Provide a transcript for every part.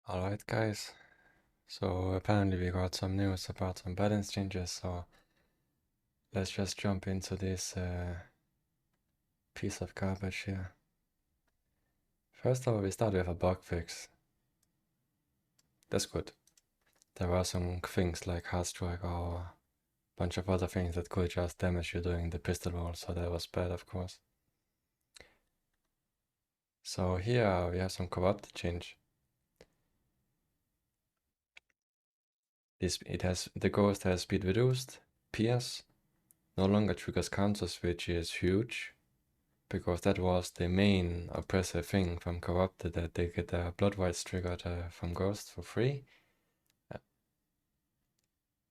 Alright guys, so apparently we got some news about some balance changes, so let's just jump into this piece of garbage here. First of all, we start with a bug fix. That's good. There were some things like hard strike or a bunch of other things that could just damage you during the pistol roll, so that was bad of course. So here we have some corrupted change. The ghost has speed reduced, pierce, no longer triggers counters, which is huge, because that was the main oppressive thing from Corrupted, that they get their blood whites triggered from Ghost for free.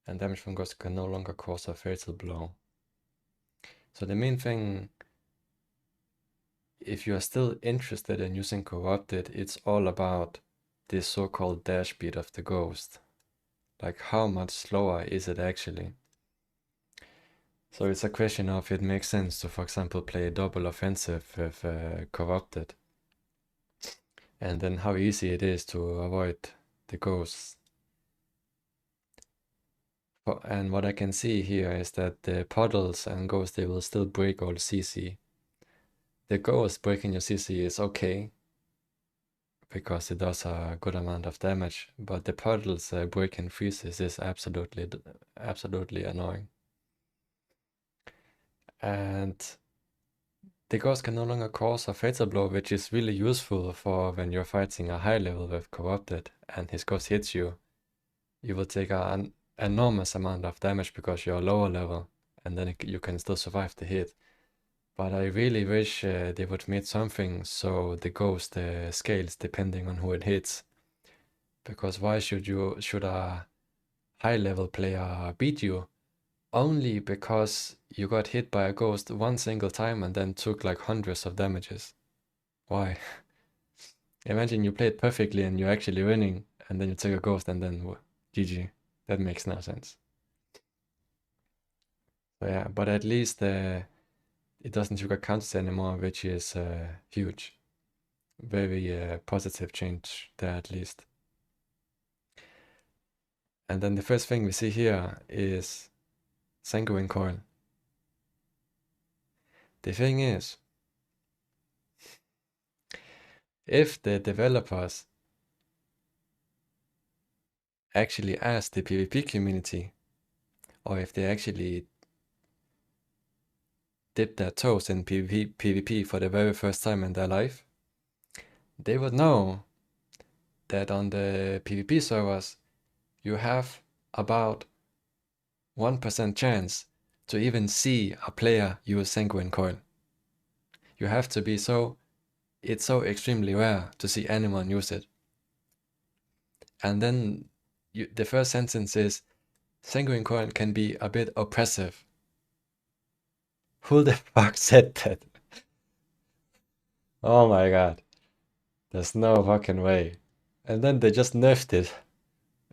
And damage from Ghost can no longer cause a fatal blow. So the main thing, if you are still interested in using Corrupted, it's all about this so-called dash speed of the Ghost. Like how much slower is it actually? So it's a question of it makes sense to, for example, play double offensive with Corrupted. And then how easy it is to avoid the ghosts. And what I can see here is that the puddles and ghosts, they will still break all CC. The ghost breaking your CC is okay, because it does a good amount of damage, but the puddles breaking freezes is absolutely annoying. And the ghost can no longer cause a fatal blow, which is really useful for when you're fighting a high level with Corrupted and his ghost hits you. You will take an enormous amount of damage because you're lower level, and then you can still survive the hit. But I really wish they would make something so the ghost scales depending on who it hits. Because why should a high level player beat you? Only because you got hit by a ghost one single time and then took like hundreds of damages. Why? Imagine you played perfectly and you're actually winning, and then you take a ghost and then GG. That makes no sense. So yeah, but at least it doesn't trigger counters anymore, which is huge. Very positive change there at least. And then the first thing we see here is Sanguine Coil. The thing is, if the developers actually ask the PvP community, or if they actually dip their toes in PvP for the very first time in their life, they would know that on the PvP servers, you have about 1% chance to even see a player use Sanguine Coil. You have to be it's so extremely rare to see anyone use it. And then the first sentence is, Sanguine Coil can be a bit oppressive. Who the fuck said that? Oh my god. There's no fucking way. And then they just nerfed it.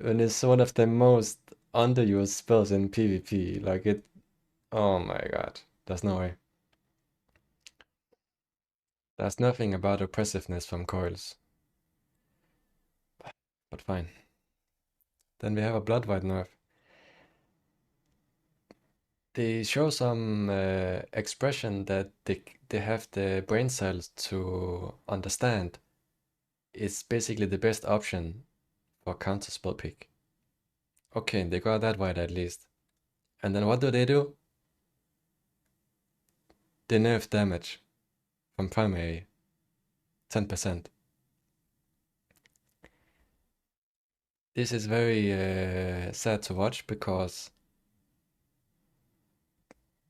And it's one of the most underused spells in PvP. Like it, oh my god. There's no way. There's nothing about oppressiveness from coils. But fine. Then we have a Blood White nerf. They show some expression that they have the brain cells to understand. It's basically the best option for counter spell pick. Okay, they got that right at least. And then what do? They nerf damage from primary 10%. This is very sad to watch, because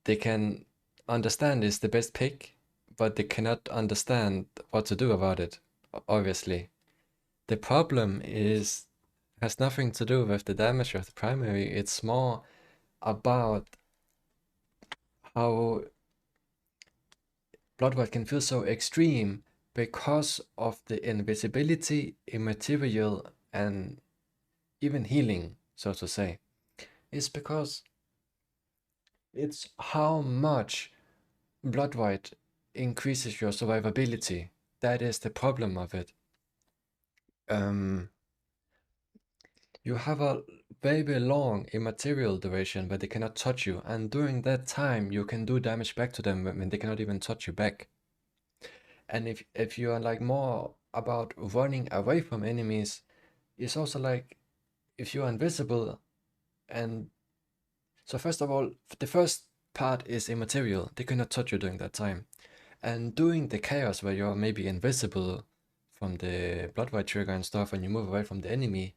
they can understand it's the best pick, but they cannot understand what to do about it, obviously. The problem has nothing to do with the damage of the primary, it's more about how Blood White can feel so extreme because of the invisibility, immaterial, and even healing, so to say. It's because it's how much Blood White increases your survivability. That is the problem of it. You have a very long immaterial duration where they cannot touch you, and during that time you can do damage back to them when they cannot even touch you back. And if you are like more about running away from enemies, it's also like if you are invisible. And so first of all, the first part is immaterial. They cannot touch you during that time. And doing the chaos where you're maybe invisible from the blood white trigger and stuff, and you move away from the enemy,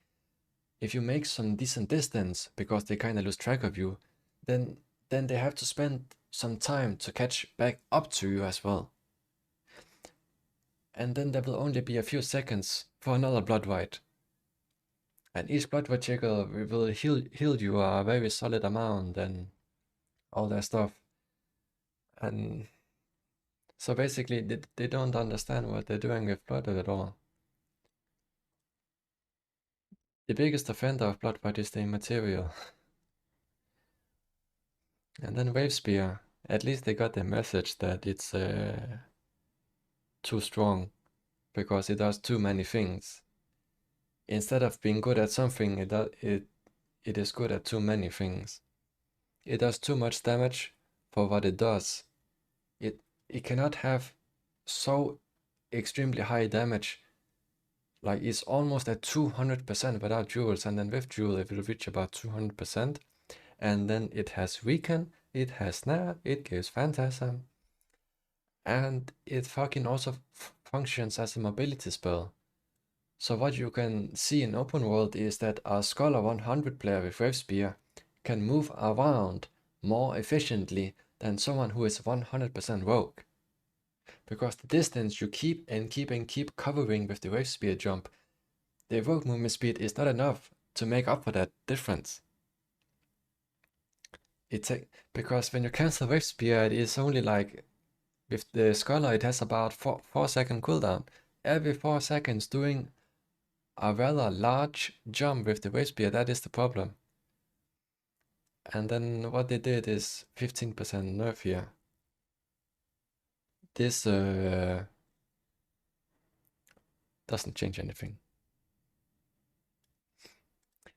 if you make some decent distance because they kind of lose track of you, then they have to spend some time to catch back up to you as well. And then there will only be a few seconds for another blood white. And each blood white trigger will heal you a very solid amount and all that stuff. And so basically they don't understand what they're doing with blood at all. The biggest offender of blood white is the immaterial. And then wave spear. At least they got the message that it's too strong because it does too many things. Instead of being good at something, it is good at too many things. It does too much damage for what it does. It cannot have so extremely high damage. Like it's almost at 200% without jewels, and then with jewel it will reach about 200%. And then it has weaken, it has snare, it gives phantasm, and it fucking also functions as a mobility spell. So what you can see in open world is that a Scholar 100 player with Wave Spear can move around more efficiently than someone who is 100% rogue. Because the distance you keep covering with the Wave Spear jump, the rogue movement speed is not enough to make up for that difference. Because when you cancel Wave Spear, it is only like, with the Scholar it has about 4 second cooldown. Every 4 seconds doing a rather large jump with the Wave Spear, that is the problem. And then what they did is 15% nerf here. This doesn't change anything.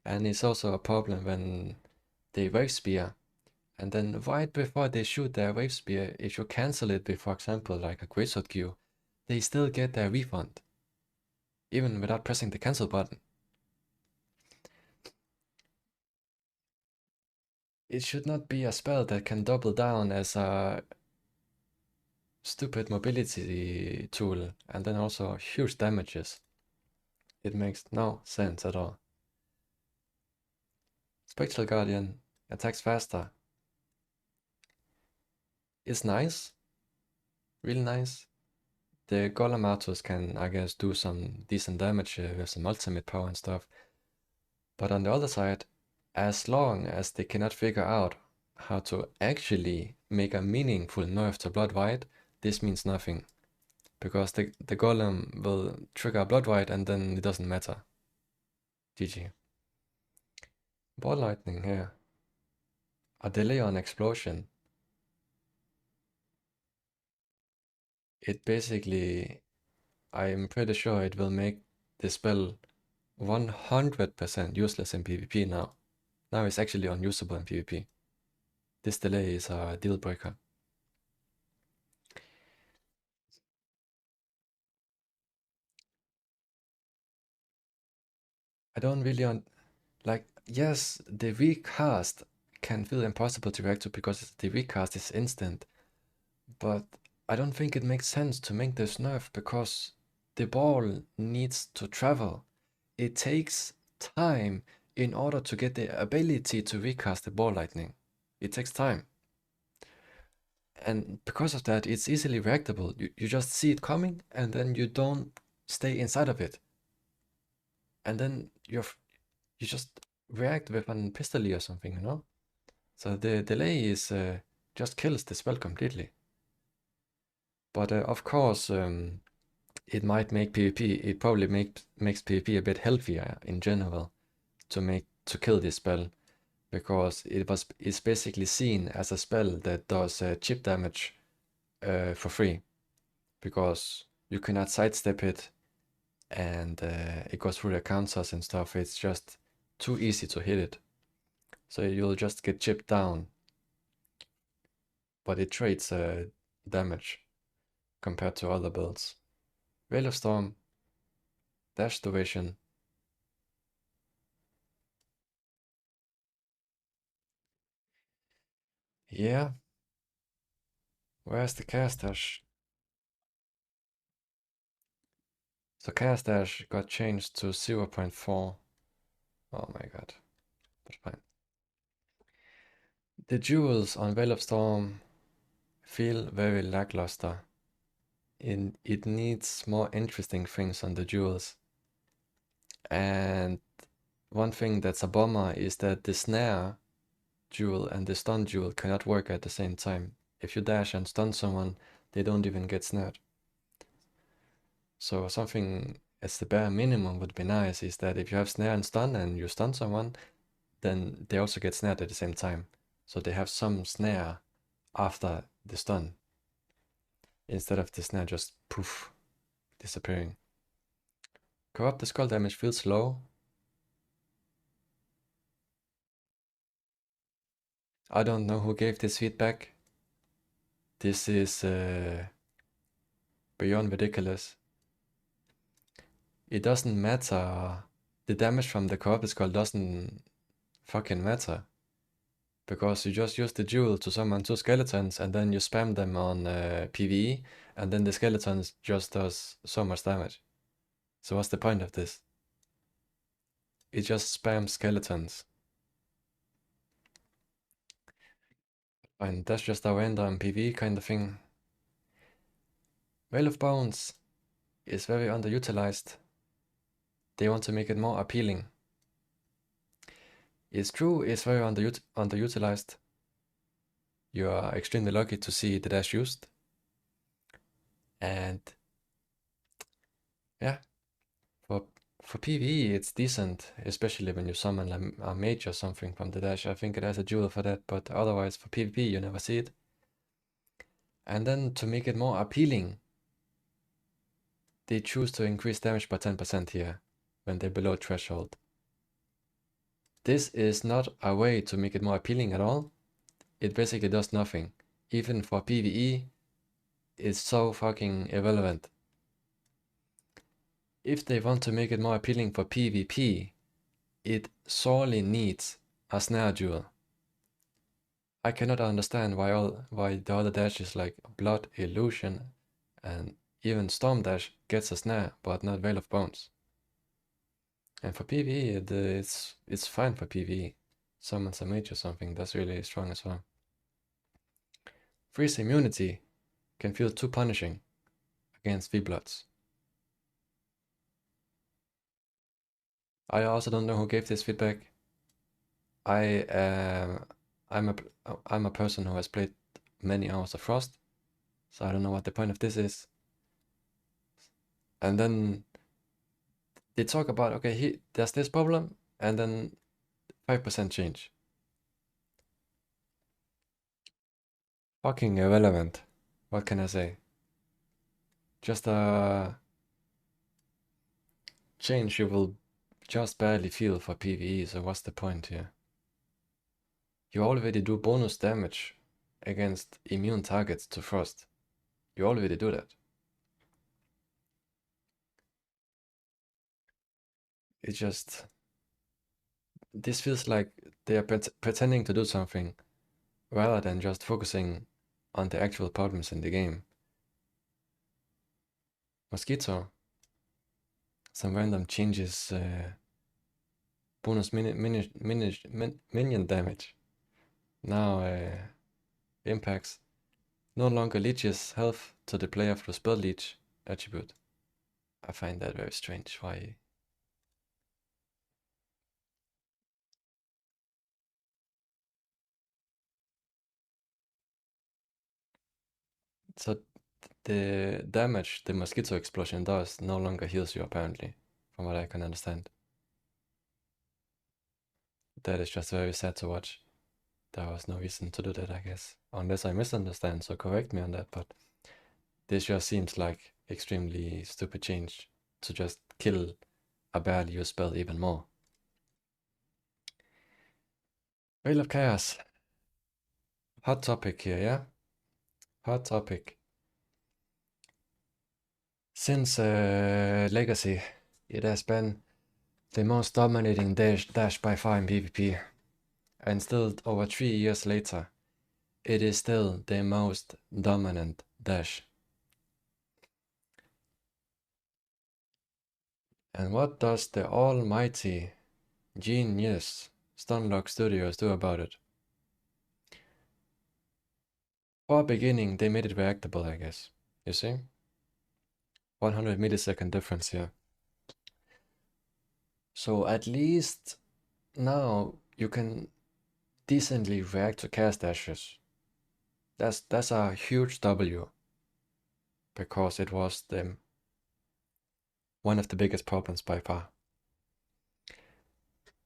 And it's also a problem when they Wave Spear, and then right before they shoot their Wave Spear, if you cancel it with, for example, like a Greatsword Q, they still get their refund, even without pressing the cancel button. It should not be a spell that can double down as a stupid mobility tool and then also huge damages. It makes no sense at all. Spectral Guardian attacks faster. It's nice, really nice. The Golem Artus can, I guess, do some decent damage with some ultimate power and stuff. But on the other side, as long as they cannot figure out how to actually make a meaningful nerf to Blood White, this means nothing. Because the Golem will trigger Blood White and then it doesn't matter. GG. Ball Lightning here. A delay on explosion. It basically, I'm pretty sure it will make the spell 100% useless in PvP now. Now it's actually unusable in PvP. This delay is a deal breaker. I don't really like, yes, the recast can feel impossible to react to because the recast is instant, but I don't think it makes sense to make this nerf because the ball needs to travel. It takes time in order to get the ability to recast the ball lightning. It takes time. And because of that, it's easily reactable. You just see it coming and then you don't stay inside of it. And then you just react with an pistol or something, you know? So the delay is just kills the spell completely. But of course, it might make PvP. It probably makes PvP a bit healthier in general to kill this spell, because it's basically seen as a spell that does chip damage for free, because you cannot sidestep it, and it goes through the counters and stuff. It's just too easy to hit it. So you'll just get chipped down. But it trades damage compared to other builds. Veil of Storm, Dash Duration. Yeah. Where's the cast dash? So cast dash got changed to 0.4. Oh my god. But fine. The jewels on Veil of Storm feel very lackluster. It needs more interesting things on the jewels. And one thing that's a bummer is that the snare jewel and the stun jewel cannot work at the same time. If you dash and stun someone, they don't even get snared. So something as the bare minimum would be nice is that if you have snare and you stun someone, then they also get snared at the same time. So they have some snare after the stun, instead of the snare just poof, disappearing. Corrupt the skull damage feels low. I don't know who gave this feedback. This is beyond ridiculous. It doesn't matter. The damage from the corrupted skull doesn't fucking matter. Because you just use the jewel to summon 2 skeletons and then you spam them on PvE, and then the skeletons just does so much damage. So what's the point of this? It just spams skeletons. And that's just a random PvE kind of thing. Veil of Bones is very underutilized. They want to make it more appealing. It's true, it's very underutilized. You are extremely lucky to see the dash used. And yeah, for PvE it's decent, especially when you summon a mage or something from the dash. I think it has a jewel for that, but otherwise for PvP you never see it. And then to make it more appealing, they choose to increase damage by 10% here when they're below threshold. This is not a way to make it more appealing at all. It basically does nothing. Even for PvE, it's so fucking irrelevant. If they want to make it more appealing for PvP, it sorely needs a snare jewel. I cannot understand why the other dashes like Blood, Illusion, and even Storm Dash gets a snare, but not Veil of Bones. And for PvE, it's fine for PvE. Summons a mage or something, that's really strong as well. Freeze immunity can feel too punishing against V-Bloods. I also don't know who gave this feedback. I'm a person who has played many hours of Frost, so I don't know what the point of this is. And then they talk about, okay, there's this problem, and then 5% change. Fucking irrelevant. What can I say? Just a change you will just barely feel for PvE, so what's the point here? You already do bonus damage against immune targets to Frost. You already do that. It just... This feels like they are pretending to do something rather than just focusing on the actual problems in the game. Mosquito. Some random changes. Bonus minion damage. Now impacts. No longer leeches health to the player through spell leech attribute. I find that very strange. Why? So the damage the mosquito explosion does no longer heals you, apparently, from what I can understand. That is just very sad to watch. There was no reason to do that, I guess. Unless I misunderstand, so correct me on that, but this just seems like extremely stupid change to just kill a barely used spell even more. Veil of Chaos. Hot topic here, yeah? Hot topic. Since Legacy, it has been the most dominating dash by far in PvP. And still, over 3 years later, it is still the most dominant dash. And what does the almighty genius Stunlock Studios do about it? For beginning, they made it reactable, I guess. You see? 100 millisecond difference here. So at least now you can decently react to cast dashes. That's a huge W, because it was one of the biggest problems by far.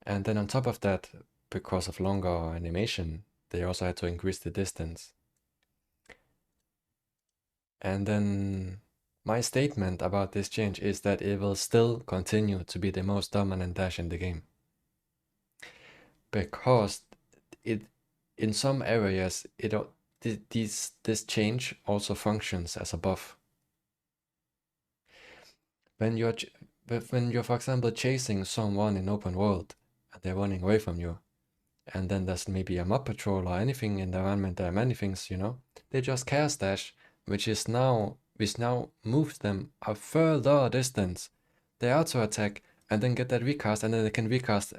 And then on top of that, because of longer animation, they also had to increase the distance. And then my statement about this change is that it will still continue to be the most dominant dash in the game. Because in some areas, this change also functions as a buff. When you're, for example, chasing someone in open world and they're running away from you, and then there's maybe a mob patrol or anything in the environment, there are many things, they just cast dash, which now moves them a further distance. They auto attack and then get that recast, and then they can recast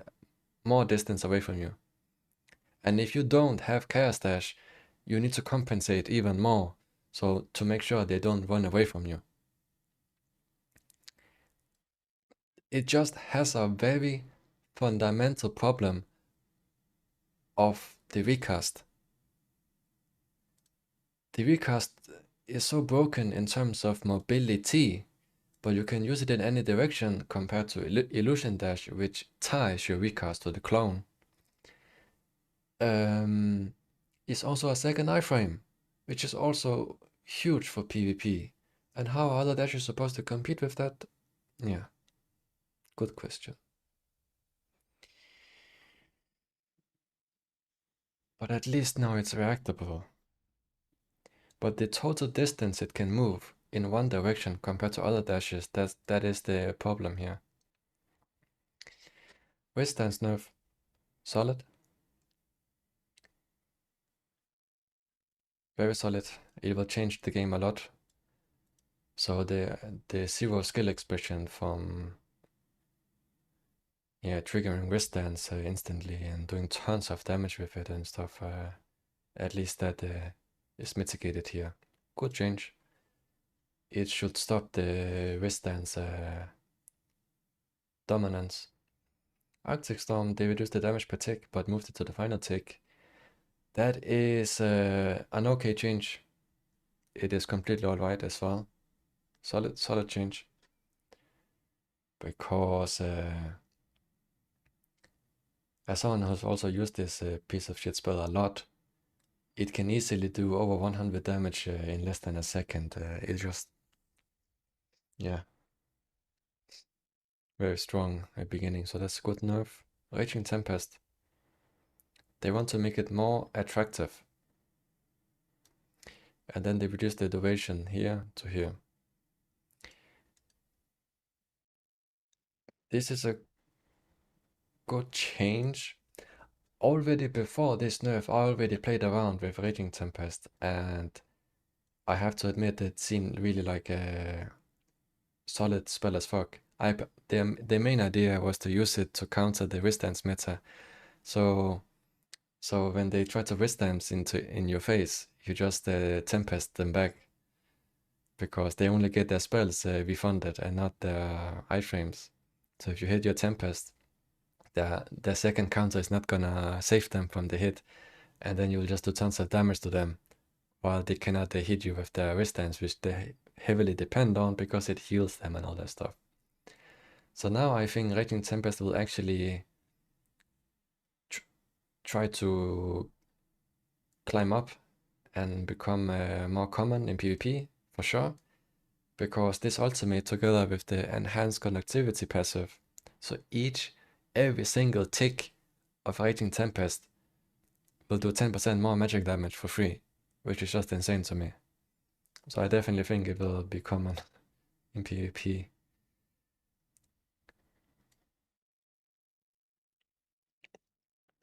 more distance away from you. And if you don't have Chaos Dash, you need to compensate even more, so to make sure they don't run away from you. It just has a very fundamental problem of the recast. The recast is so broken in terms of mobility, but you can use it in any direction compared to Illusion Dash, which ties your recast to the clone. Is also a second iframe, which is also huge for PvP. And how are other dashes supposed to compete with that? Yeah, good question. But at least now it's reactable. But the total distance it can move in one direction compared to other dashes, that is the problem here. Resistance nerf, solid. Very solid. It will change the game a lot. So the zero skill expression from triggering wrist dance instantly and doing tons of damage with it and stuff, at least that is mitigated here. Good change. It should stop the wrist dance dominance. Arctic Storm, they reduced the damage per tick but moved it to the final tick. That is an okay change. It is completely alright as well. Solid change. Because as someone who's also used this piece of shit spell a lot, it can easily do over 100 damage in less than a second. It just, yeah, very strong at beginning, so that's a good nerf. Raging Tempest. They want to make it more attractive. And then they reduce the duration here to here. This is a good change. Already before this nerf, I already played around with Raging Tempest, and I have to admit it seemed really like a solid spell as fuck. The main idea was to use it to counter the wrist dance meta. So when they try to wrist dance in your face, you just tempest them back, because they only get their spells refunded and not their iframes. So if you hit your tempest, the second counter is not gonna save them from the hit, and then you'll just do tons of damage to them, while they cannot hit you with their wrist dance, which they heavily depend on because it heals them and all that stuff. So now I think Raging Tempest will actually try to climb up and become more common in PvP, for sure, because this ultimate together with the enhanced conductivity passive, so every single tick of Raging Tempest will do 10% more magic damage for free, which is just insane to me. So I definitely think it will be common in PvP.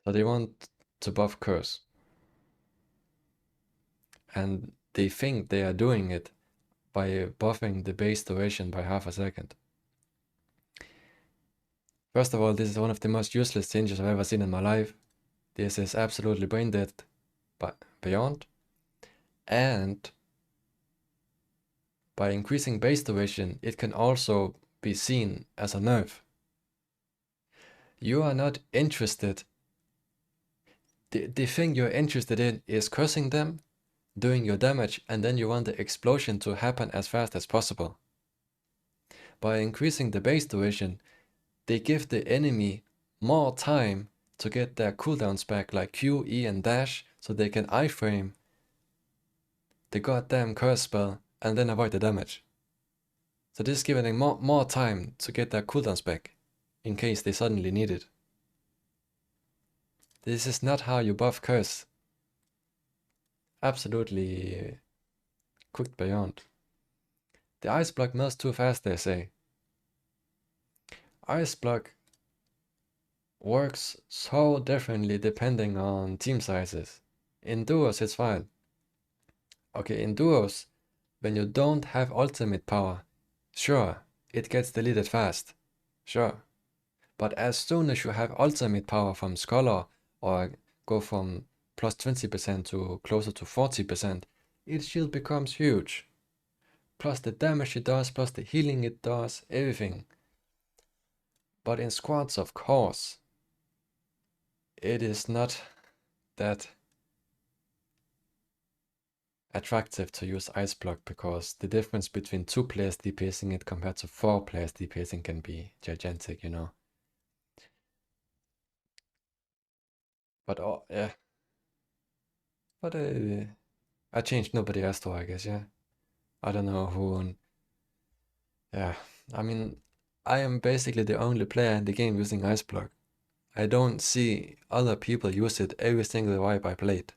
So they want to buff Curse. And they think they are doing it by buffing the base duration by half a second. First of all, this is one of the most useless changes I've ever seen in my life. This is absolutely brain dead, but beyond. And by increasing base duration, it can also be seen as a nerf. You are not interested. The thing you're interested in is cursing them, doing your damage, and then you want the explosion to happen as fast as possible. By increasing the base duration, they give the enemy more time to get their cooldowns back, like Q, E, and dash, so they can iframe the goddamn curse spell and then avoid the damage. So this is giving them more time to get their cooldowns back, in case they suddenly need it. This is not how you buff curse. Absolutely cooked beyond. The ice block melts too fast, they say. Ice block works so differently depending on team sizes. In duos, it's fine. Okay, in duos, when you don't have ultimate power, sure, it gets deleted fast. Sure. But as soon as you have ultimate power from Scholar or go from plus 20% to closer to 40%, its shield becomes huge. Plus the damage it does, plus the healing it does, everything. But in squads, of course, it is not that attractive to use Ice Block because the difference between 2 players DPSing it compared to 4 players DPSing can be gigantic, you know. But oh, yeah. But I changed nobody else though, I guess, yeah. I don't know who. Yeah, I mean, I am basically the only player in the game using Ice Block. I don't see other people use it every single wipe I played.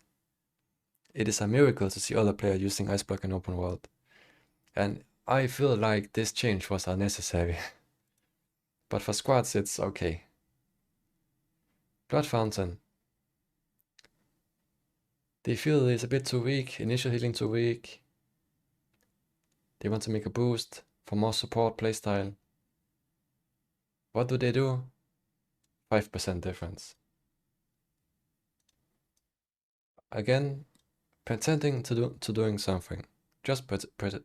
It is a miracle to see other players using Ice Block in open world. And I feel like this change was unnecessary. But for squads, it's okay. Blood Fountain. They feel it's a bit too weak, initial healing too weak. They want to make a boost for more support playstyle. What do they do? 5% difference. Again, pretending to doing something. Just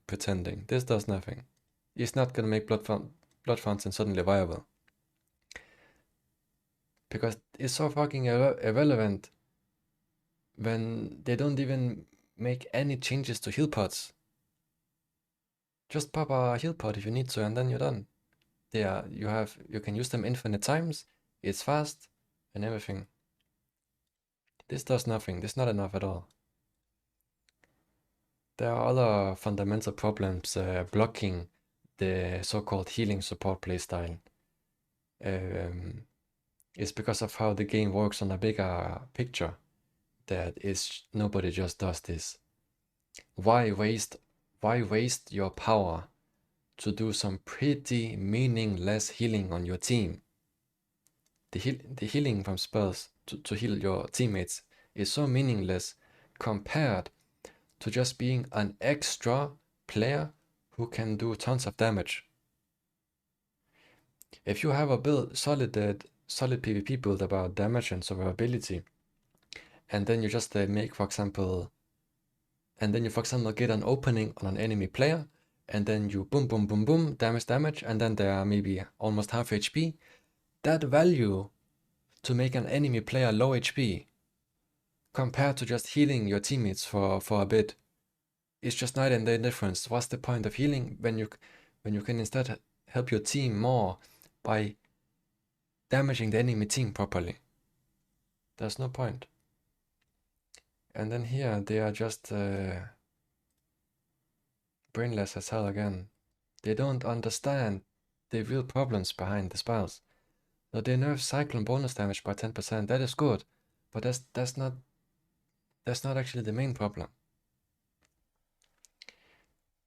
pretending. This does nothing. It's not gonna make Blood Fountain suddenly viable. Because it's so fucking irrelevant when they don't even make any changes to heal pods. Just pop a heal pod if you need to and then you're done. Yeah, you can use them infinite times, it's fast and everything. This does nothing, this is not enough at all. There are other fundamental problems blocking the so-called healing support playstyle. It's because of how the game works on a bigger picture that is nobody just does this. Why waste your power to do some pretty meaningless healing on your team? The healing from spells to heal your teammates is so meaningless compared to just being an extra player who can do tons of damage. If you have a solid PvP build about damage and survivability, and then you just make, for example, get an opening on an enemy player, and then you boom, boom, boom, boom, damage, and then they are maybe almost half HP, that value to make an enemy player low HP compared to just healing your teammates for a bit is just night and day difference. What's the point of healing when you can instead help your team more by damaging the enemy team properly? There's no point. And then here they are just brainless as hell again. They don't understand the real problems behind the spells. So they nerf Cyclone bonus damage by 10%. That is good, but that's not That's not actually the main problem.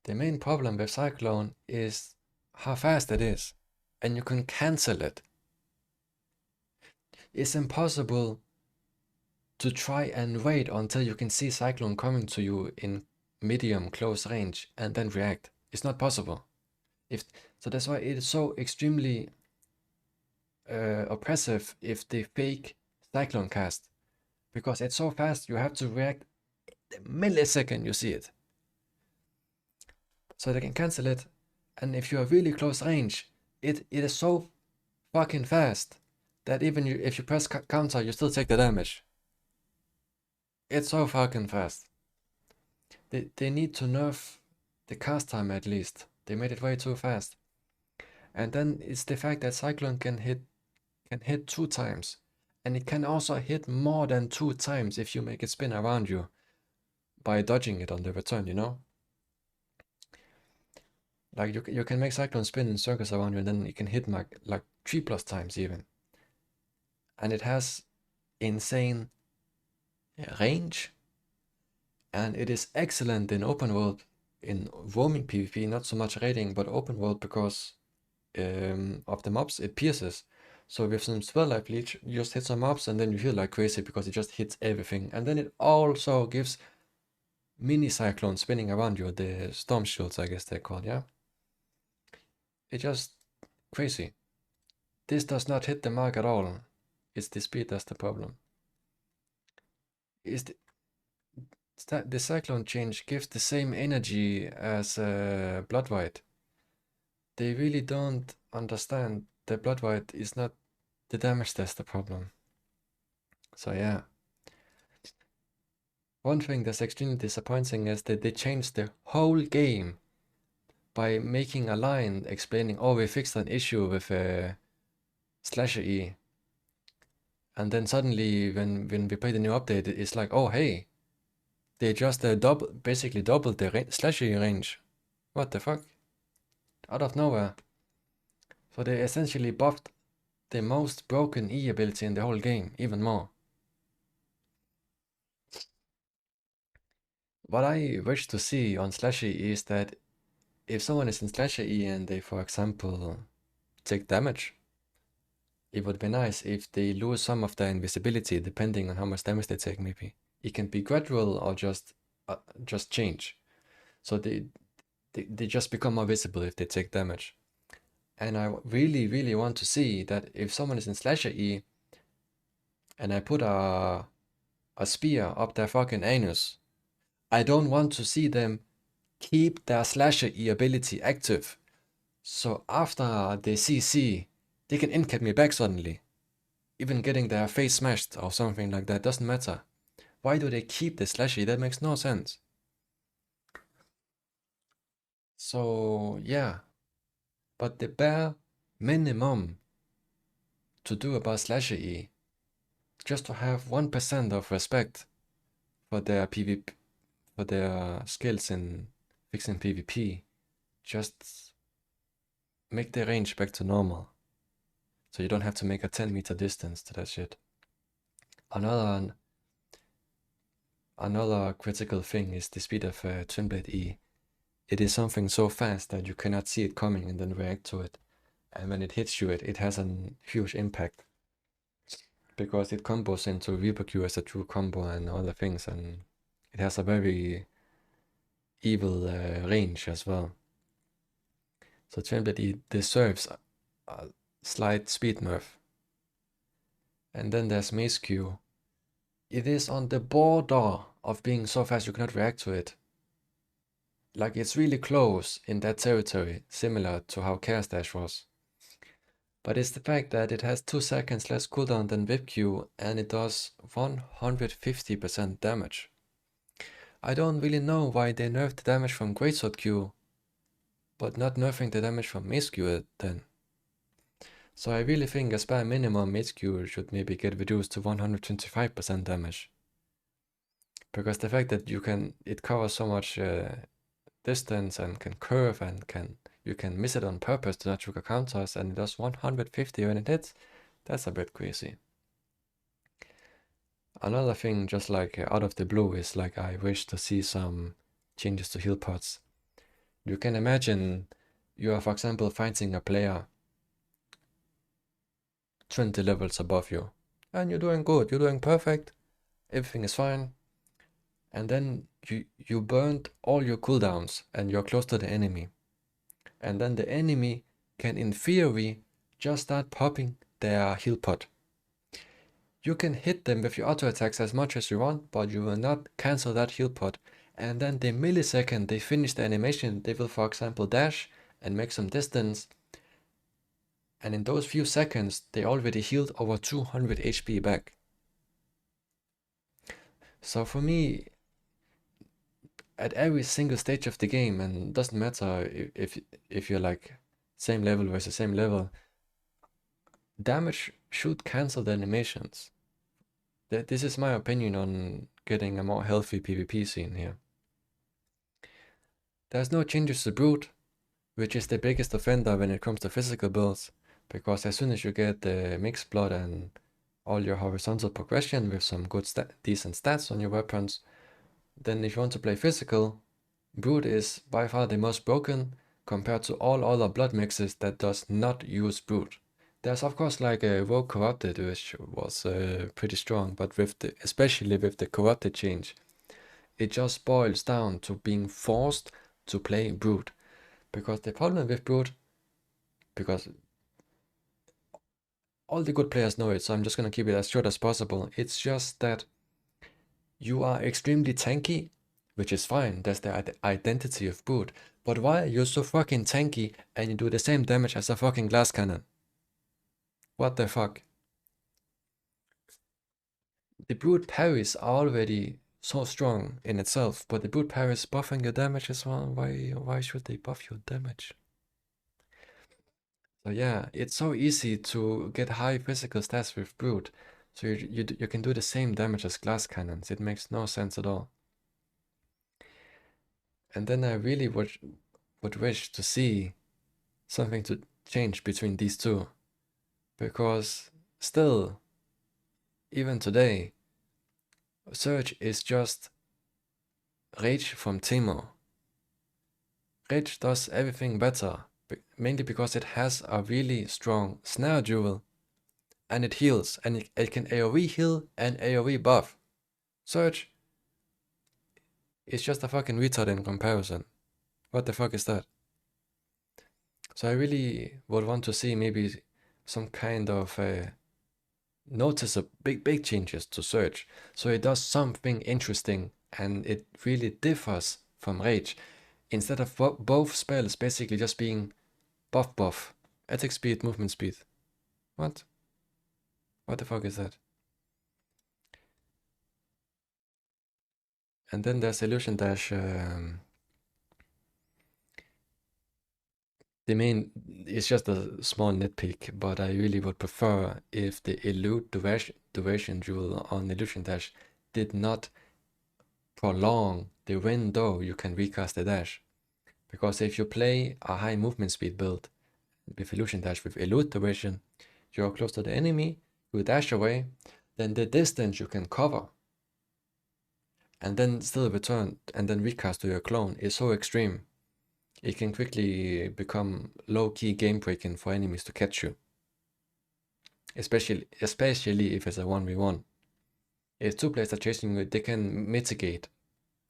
The main problem with Cyclone is how fast it is, and you can cancel it. It's impossible to try and wait until you can see Cyclone coming to you in medium close range and then react. It's not possible. So that's why it is so extremely oppressive if they fake Cyclone cast, because it's so fast you have to react the millisecond you see it. So they can cancel it, and if you are really close range, it is so fucking fast that even if you press counter, you still take the damage. It's so fucking fast. They need to nerf the cast time at least. They made it way too fast. And then it's the fact that Cyclone can hit 2 times. And it can also hit more than 2 times if you make it spin around you by dodging it on the return, you know? Like you can make Cyclone spin in circles around you and then it can hit like 3+ times even. And it has insane range. And it is excellent in open world, in roaming PvP, not so much raiding, but open world because of the mobs it pierces. So with some spell like leech, you just hit some mobs and then you heal like crazy because it just hits everything. And then it also gives mini cyclones spinning around you, the storm shields I guess they're called, yeah? It's just crazy. This does not hit the mark at all. It's the speed that's the problem. Is the cyclone change gives the same energy as blood white. They really don't understand that blood white is not the damage that's the problem. So yeah. One thing that's extremely disappointing is that they changed the whole game by making a line explaining, oh, we fixed an issue with slasher E. And then suddenly when we play the new update, it's like, oh hey, they just basically doubled the slasher E range. What the fuck? Out of nowhere. So they essentially buffed the most broken E ability in the whole game, even more. What I wish to see on Slashy is that if someone is in Slashy E and they, for example, take damage, it would be nice if they lose some of their invisibility depending on how much damage they take, maybe. It can be gradual or just change. So they just become more visible if they take damage. And I really, really want to see that if someone is in Slasher E and I put a spear up their fucking anus, I don't want to see them keep their Slasher E ability active. So after they CC, they can incap me back suddenly. Even getting their face smashed or something like that doesn't matter. Why do they keep the Slashy? That makes no sense. So yeah, but the bare minimum to do about Slashy E, just to have 1% of respect for their PvP, for their skills in fixing PvP, just make the range back to normal. So you don't have to make a 10-meter distance to that shit. Another critical thing is the speed of Twin Blade E. It is something so fast that you cannot see it coming and then react to it. And when it hits you, it has a huge impact. Because it combos into Reaper Q as a true combo and other things, and it has a very evil range as well. So Twin Blade E deserves a slight speed nerf. And then there's Mace Q. It is on the border of being so fast you cannot react to it. Like it's really close in that territory, similar to how Chaos Dash was. But it's the fact that it has 2 seconds less cooldown than Whip Q and it does 150% damage. I don't really know why they nerfed the damage from Greatsword Q, but not nerfing the damage from Mace Q then. So I really think as bare minimum Mace Q should maybe get reduced to 125% damage. Because the fact that it covers so much distance and can curve and you can miss it on purpose to not trigger counters and it does 150 when it hits, that's a bit crazy. Another thing, just like out of the blue, is like I wish to see some changes to heal pots. You can imagine you are, for example, fighting a player 20 levels above you, and you're doing good, you're doing perfect, everything is fine, and then you burned all your cooldowns and you're close to the enemy, and then the enemy can, in theory, just start popping their heal pot. You can hit them with your auto attacks as much as you want, but you will not cancel that heal pot. And then the millisecond they finish the animation, they will, for example, dash and make some distance. And in those few seconds, they already healed over 200 HP back. So for me, at every single stage of the game, and it doesn't matter if you're like same level versus same level, damage should cancel the animations. This is my opinion on getting a more healthy PvP scene here. There's no changes to Brute, which is the biggest offender when it comes to physical builds, because as soon as you get the mixed blood and all your horizontal progression with some good decent stats on your weapons, then if you want to play physical, Brute is by far the most broken compared to all other blood mixes that does not use Brute. There's of course like a Rogue Corrupted, which was pretty strong, but especially with the Corrupted change, it just boils down to being forced to play Brute. Because the problem with Brute, because all the good players know it, so I'm just gonna keep it as short as possible, it's just that you are extremely tanky, which is fine, that's the identity of Brute, but why are you so fucking tanky and you do the same damage as a fucking glass cannon? What the fuck? The Brute parries are already so strong in itself, but the Brute parries buffing your damage as well. Why should they buff your damage? So yeah, it's so easy to get high physical stats with Brute. So you can do the same damage as glass cannons. It makes no sense at all. And then I really would wish to see something to change between these two. Because still, even today, Surge is just Rage from Teemo. Rage does everything better, mainly because it has a really strong snare jewel, and it heals, and it can AoE heal and AoE buff. Surge is just a fucking retard in comparison. What the fuck is that? So I really would want to see maybe some kind of notice of big changes to Surge, so it does something interesting and it really differs from Rage, instead of both spells basically just being buff, attack speed, movement speed. What? What the fuck is that? And then there's Illusion Dash. The main is just a small nitpick, but I really would prefer if the elude duration jewel on Illusion Dash did not prolong the window you can recast the dash. Because if you play a high movement speed build with Illusion Dash with elude duration, you're close to the enemy, you dash away, then the distance you can cover and then still return and then recast to your clone is so extreme. It can quickly become low-key game breaking for enemies to catch you. Especially if it's a 1v1. If two players are chasing you, they can mitigate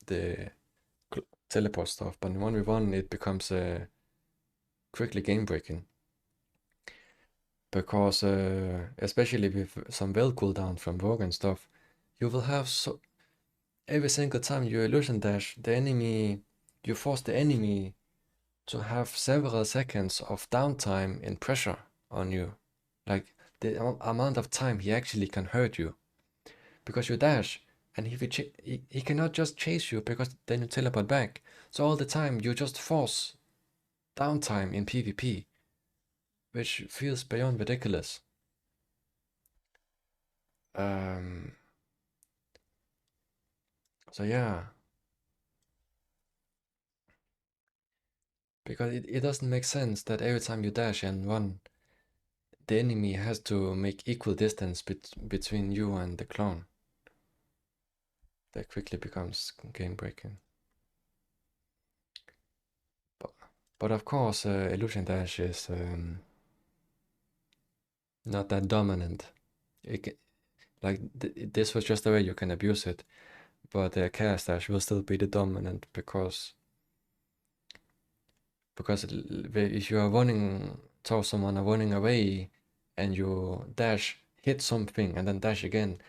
the teleport stuff, but in 1v1 it becomes quickly game breaking. Because especially with some well cooldown from Rogue and stuff, you will have every single time you illusion dash, you force the enemy to have several seconds of downtime in pressure on you. Like the amount of time he actually can hurt you. Because you dash, and if he cannot just chase you because then you teleport back. So all the time you just force downtime in PvP, which feels beyond ridiculous. So yeah, because it doesn't make sense that every time you dash and run, the enemy has to make equal distance between you and the clone. that quickly becomes game breaking. But of course, illusion dash is not that dominant. This was just the way you can abuse it, but chaos dash will still be the dominant because if you are running towards someone or running away and you dash, hit something and then dash again,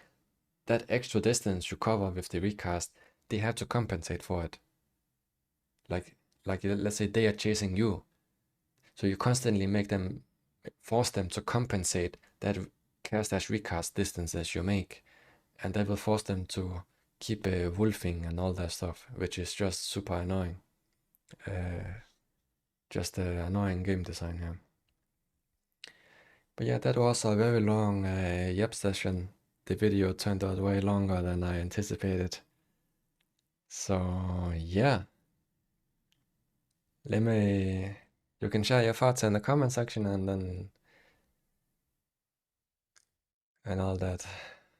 that extra distance you cover with the recast, they have to compensate for it. Like let's say they are chasing you, so you constantly force them to compensate that cast dash recast distances you make, and that will force them to keep wolfing and all that stuff, which is just super annoying. Just annoying game design here. But yeah, that was a very long Yap session. The video turned out way longer than I anticipated. So yeah, you can share your thoughts in the comment section and all that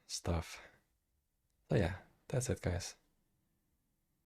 stuff. So yeah, that's it guys.